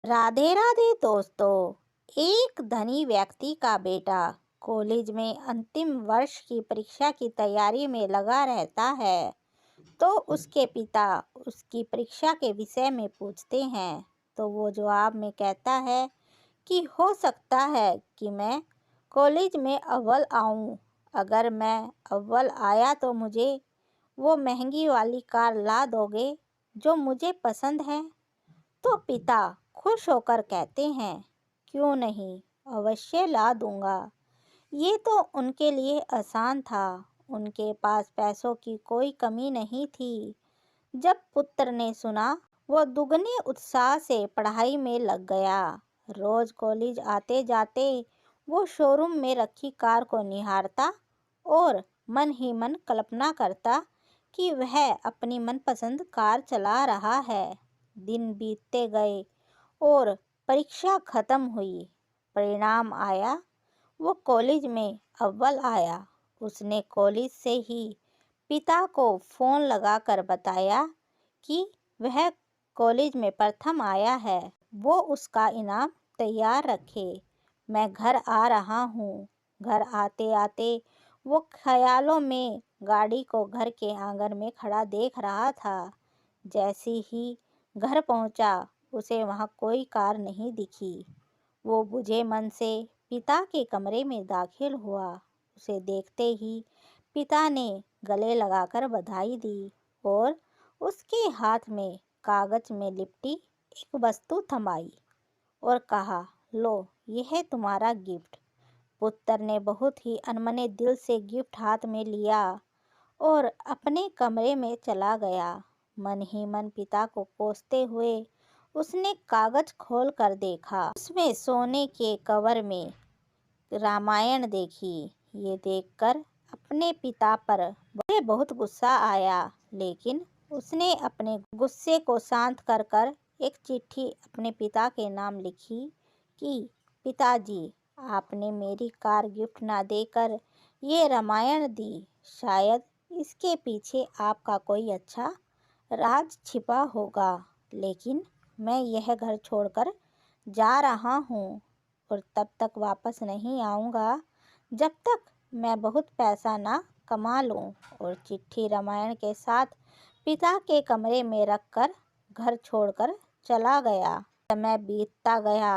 राधे राधे दोस्तों। एक धनी व्यक्ति का बेटा कॉलेज में अंतिम वर्ष की परीक्षा की तैयारी में लगा रहता है। तो उसके पिता उसकी परीक्षा के विषय में पूछते हैं, तो वो जवाब में कहता है कि हो सकता है कि मैं कॉलेज में अव्वल आऊं। अगर मैं अव्वल आया तो मुझे वो महंगी वाली कार ला दोगे जो मुझे पसंद है। तो पिता खुश होकर कहते हैं, क्यों नहीं, अवश्य ला दूंगा। ये तो उनके लिए आसान था। उनके पास पैसों की कोई कमी नहीं थी। जब पुत्र ने सुना, वो दुगने उत्साह से पढ़ाई में लग गया। रोज कॉलेज आते जाते वो शोरूम में रखी कार को निहारता और मन ही मन कल्पना करता कि वह अपनी मनपसंद कार चला रहा है। दिन बीतते गए और परीक्षा खत्म हुई। परिणाम आया, वो कॉलेज में अव्वल आया। उसने कॉलेज से ही पिता को फोन लगाकर बताया कि वह कॉलेज में प्रथम आया है। वो उसका इनाम तैयार रखे, मैं घर आ रहा हूँ। घर आते आते वो ख्यालों में गाड़ी को घर के आंगन में खड़ा देख रहा था। जैसे ही घर पहुंचा, उसे वहां कोई कार नहीं दिखी। वो बुझे मन से पिता के कमरे में दाखिल हुआ। उसे देखते ही पिता ने गले लगाकर बधाई दी और उसके हाथ में कागज में लिपटी एक वस्तु थमाई और कहा, लो, यह है तुम्हारा गिफ्ट। पुत्र ने बहुत ही अनमने दिल से गिफ्ट हाथ में लिया और अपने कमरे में चला गया। मन ही मन पिता को कोसते हुए उसने कागज खोल कर देखा। उसमें सोने के कवर में रामायण देखी। ये देखकर अपने पिता पर उसे बहुत गुस्सा आया, लेकिन उसने अपने गुस्से को शांत कर कर एक चिट्ठी अपने पिता के नाम लिखी कि पिताजी, आपने मेरी कार गिफ्ट ना देकर ये रामायण दी। शायद इसके पीछे आपका कोई अच्छा राज छिपा होगा, लेकिन मैं यह घर छोड़कर जा रहा हूँ और तब तक वापस नहीं आऊँगा जब तक मैं बहुत पैसा ना कमा लूँ। और चिट्ठी रामायण के साथ पिता के कमरे में रखकर घर छोड़कर चला गया। समय बीतता गया।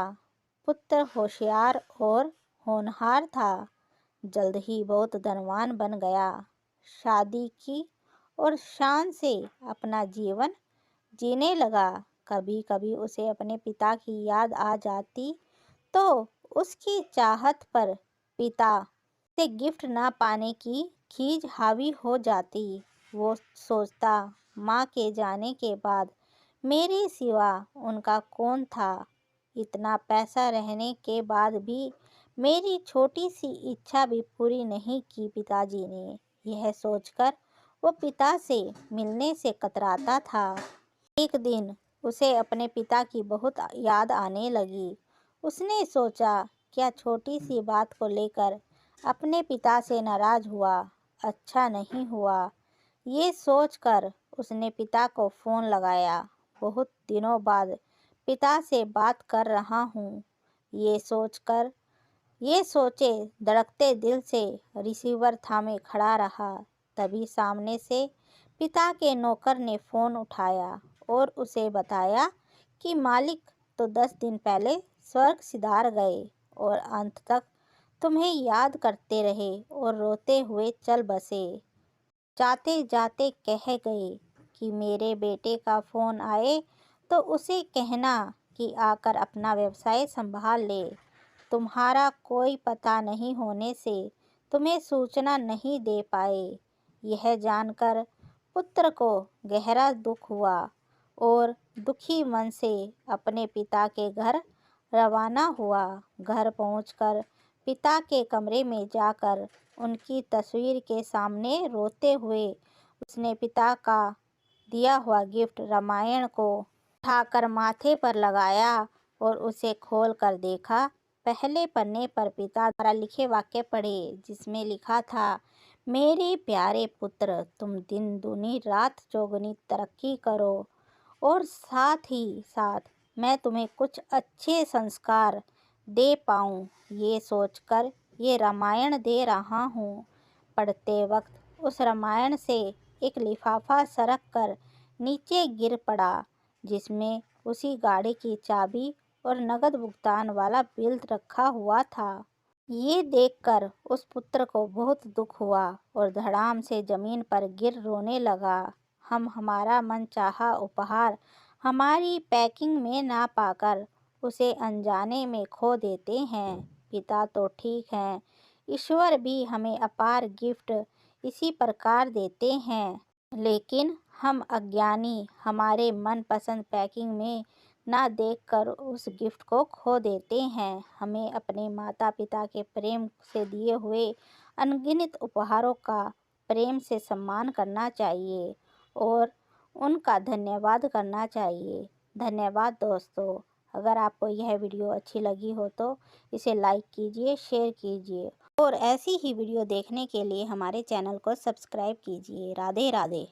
पुत्र होशियार और होनहार था। जल्द ही बहुत धनवान बन गया। शादी की और शान से अपना जीवन जीने लगा। कभी कभी उसे अपने पिता की याद आ जाती तो उसकी चाहत पर पिता से गिफ्ट ना पाने की खीज हावी हो जाती। वो सोचता, माँ के जाने के बाद मेरे सिवा उनका कौन था। इतना पैसा रहने के बाद भी मेरी छोटी सी इच्छा भी पूरी नहीं की पिताजी ने। यह सोचकर वो पिता से मिलने से कतराता था। एक दिन उसे अपने पिता की बहुत याद आने लगी। उसने सोचा, क्या छोटी सी बात को लेकर अपने पिता से नाराज हुआ अच्छा नहीं हुआ। ये सोचकर उसने पिता को फोन लगाया। बहुत दिनों बाद पिता से बात कर रहा हूँ, ये सोचे धड़कते दिल से रिसीवर थामे खड़ा रहा। तभी सामने से पिता के नौकर ने फोन उठाया और उसे बताया कि मालिक तो 10 दिन पहले स्वर्ग सिधार गए और अंत तक तुम्हें याद करते रहे और रोते हुए चल बसे। जाते जाते कह गए कि मेरे बेटे का फोन आए तो उसे कहना कि आकर अपना व्यवसाय संभाल ले। तुम्हारा कोई पता नहीं होने से तुम्हें सूचना नहीं दे पाए। यह जानकर पुत्र को गहरा दुख हुआ और दुखी मन से अपने पिता के घर रवाना हुआ। घर पहुंचकर पिता के कमरे में जाकर उनकी तस्वीर के सामने रोते हुए उसने पिता का दिया हुआ गिफ्ट रामायण को उठाकर माथे पर लगाया और उसे खोल कर देखा। पहले पन्ने पर पिता द्वारा लिखे वाक्य पढ़े, जिसमें लिखा था, मेरे प्यारे पुत्र, तुम दिन दूनी रात चौगुनी तरक्की करो और साथ ही साथ मैं तुम्हें कुछ अच्छे संस्कार दे पाऊँ, ये सोचकर ये रामायण दे रहा हूँ। पढ़ते वक्त उस रामायण से एक लिफाफा सरक कर नीचे गिर पड़ा, जिसमें उसी गाड़ी की चाबी और नकद भुगतान वाला बिल रखा हुआ था। ये देखकर उस पुत्र को बहुत दुख हुआ और धड़ाम से जमीन पर गिर रोने लगा। हम हमारा मनचाहा उपहार हमारी पैकिंग में ना पाकर उसे अनजाने में खो देते हैं। पिता तो ठीक हैं, ईश्वर भी हमें अपार गिफ्ट इसी प्रकार देते हैं, लेकिन हम अज्ञानी हमारे मनपसंद पैकिंग में ना देखकर उस गिफ्ट को खो देते हैं। हमें अपने माता पिता के प्रेम से दिए हुए अनगिनत उपहारों का प्रेम से सम्मान करना चाहिए और उनका धन्यवाद करना चाहिए। धन्यवाद दोस्तों। अगर आपको यह वीडियो अच्छी लगी हो तो इसे लाइक कीजिए, शेयर कीजिए और ऐसी ही वीडियो देखने के लिए हमारे चैनल को सब्सक्राइब कीजिए। राधे राधे।